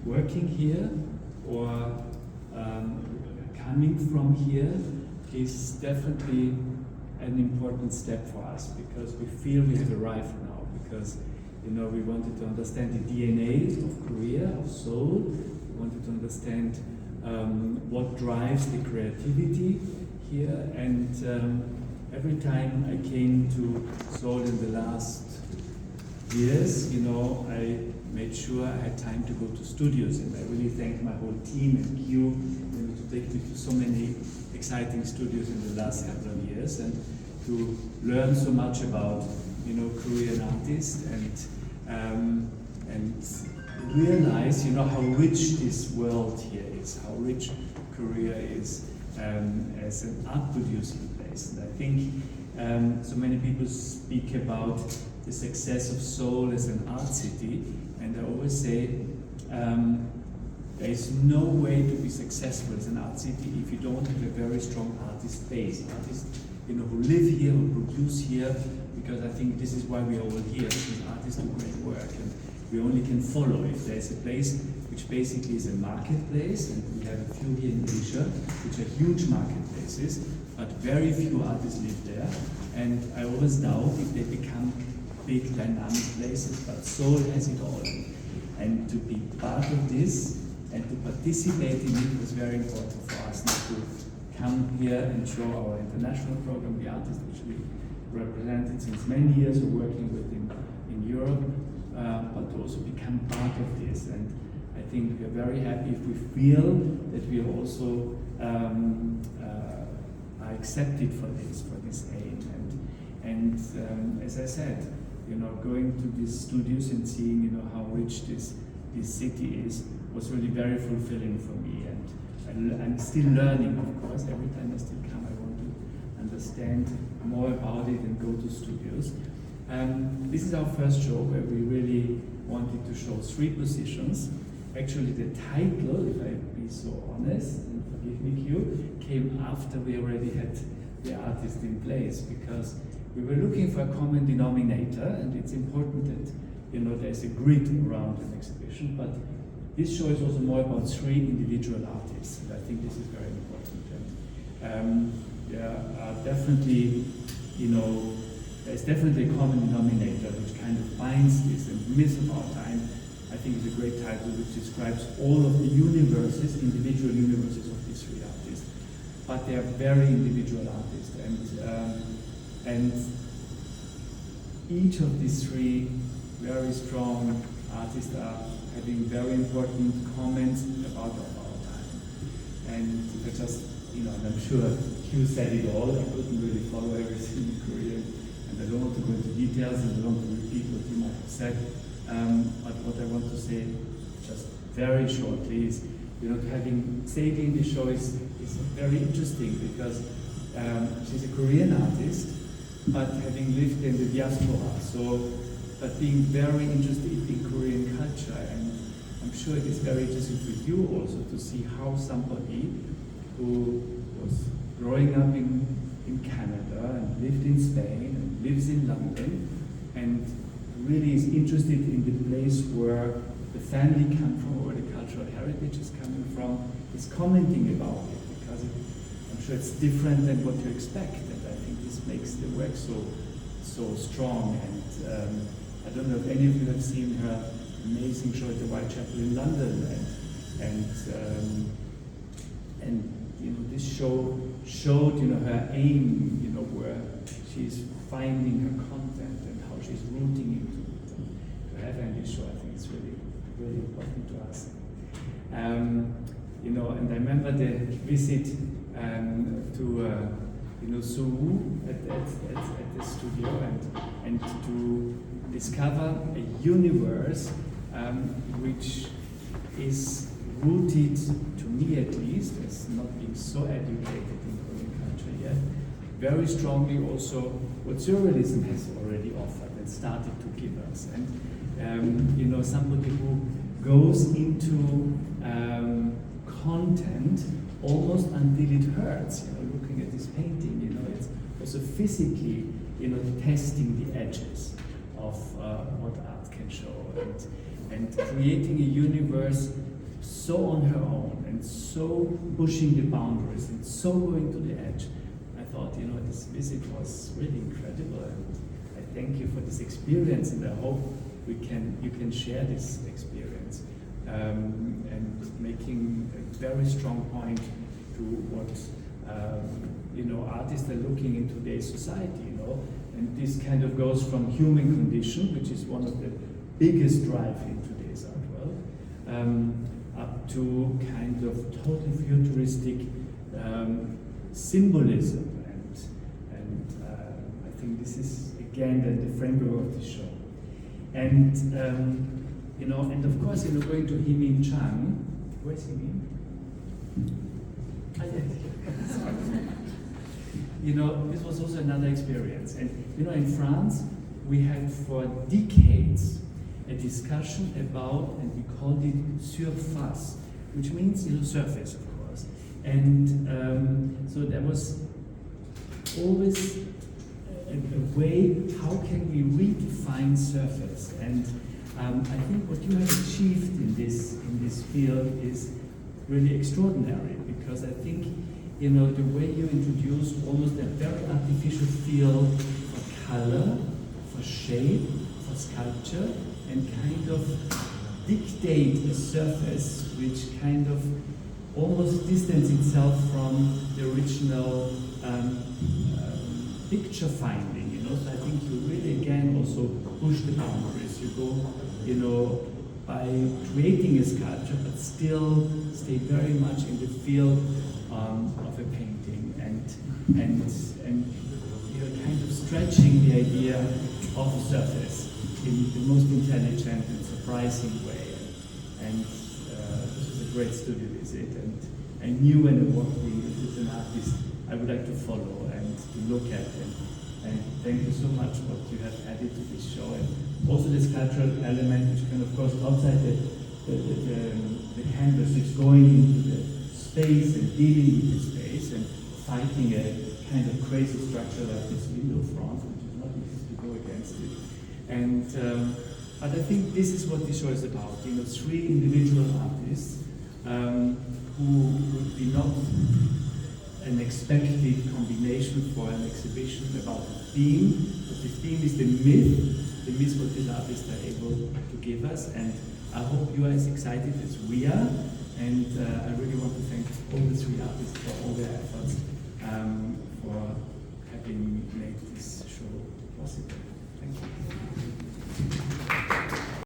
working here or coming from here is definitely an important step for us, because we feel we have arrived now, because we wanted to understand the DNA of Korea, of Seoul. We wanted to understand what drives the creativity here, and every time I came to Seoul in the last years, I made sure I had time to go to studios, and I really thank my whole team and Q to take me to so many exciting studios in the last couple of years, and to learn so much about Korean artists, and realize how rich this world here is, how rich Korea is as an art producing place. And I think so many people speak about the success of Seoul as an art city, and I always say there is no way to be successful as an art city if you don't have a very strong artist base, artists who live here, who produce here, because I think this is why we are all here, because artists do great work, and we only can follow if there's a place which basically is a marketplace, and we have a few here in Asia, which are huge marketplaces, but very few artists live there, and I always doubt if they become big dynamic places, but Seoul has it all. And to be part of this and to participate in it was very important for us, not to come here and show our international program, the artists which we represented since many years of working with in Europe, but to also become part of this. And I think we are very happy if we feel that we are also are accepted for this aim. And as I said, going to these studios and seeing how rich this city is was really very fulfilling for me. And I'm still learning, of course. Every time I still come, I want to understand more about it and go to studios. This is our first show where we really wanted to show 3 positions. Actually, the title, if I be so honest, and forgive me, Q, came after we already had the artist in place, because we were looking for a common denominator, and it's important that there's a grid around an exhibition, but this show is also more about 3 individual artists, and I think this is very important. And there are definitely, there's definitely a common denominator which kind of binds this, and Myth of Our Time, I think, is a great title which describes all of the universes, individual universes of these 3 artists, but they are very individual artists, and each of these 3 very strong artists are having very important comments about our time. And I just, and I'm sure Hugh said it all, I couldn't really follow everything in Korean, and I don't want to go into details, and I don't want to repeat what you might have said, but what I want to say just very shortly is, having Sadie in the show is very interesting, because she's a Korean artist, but having lived in the diaspora, but being very interested in Korean culture, and I'm sure it is very interesting for you also to see how somebody who was growing up in Canada and lived in Spain and lives in London and really is interested in the place where the family comes from, or the cultural heritage is coming from, is commenting about it, because I'm sure it's different than what you expect, and I think this makes the work so strong. And I don't know if any of you have seen her amazing show at the Whitechapel in London, and this show showed her aim, where she's finding her content and how she's rooting into it. And to have her in this show, I think it's really, really important to us. And I remember the visit to Suwoo at the studio, and to discover a universe which is rooted, to me at least, as not being so educated in Korean culture yet, very strongly also what surrealism has already offered and started to give us. And somebody who goes into content almost until it hurts, looking at this painting, it's also physically, testing the edges of what art can show, and creating a universe so on her own and so pushing the boundaries and so going to the edge. I thought, you know, this visit was really incredible, and I thank you for this experience, and I hope you can share this experience, and making a very strong point to what you know, artists are looking in today's society, you know, and this kind of goes from human condition, which is one of the biggest drive in today's art world, up to kind of totally futuristic symbolism, and I think this is again the framework of the show, and you know, and of course, you know, going to Himin Chang. Where's Himin? You know, this was also another experience, and you know, in France we had for decades a discussion about, and we called it surface, which means, you know, surface, of course. And so there was always a way, how can we redefine surface? And I think what you have achieved in this field is really extraordinary, because I think, you know, the way you introduced almost a very artificial feel for color, for shape, for sculpture, and kind of dictate a surface which kind of almost distance itself from the original picture finding, you know. So I think you really again also push the boundaries. You go, you know, by creating a sculpture, but still stay very much in the field of a painting, and you know, kind of stretching the idea of a surface in the most intelligent and surprising way. And this was a great studio visit, and I knew when I walked in, this is an artist I would like to follow and to look at. And thank you so much what you have added to this show, and also this cultural element, which can, of course, outside the canvas, is going into the space and dealing with the space and fighting a kind of crazy structure like this window front, which is not easy to go against it. And but I think this is what this show is about. You know, three individual artists who would be not an expected combination for an exhibition about the theme, but the theme is the myth what these artists are able to give us, and I hope you are as excited as we are, and I really want to thank all the three artists for all their efforts, for having made this show possible. Thank you.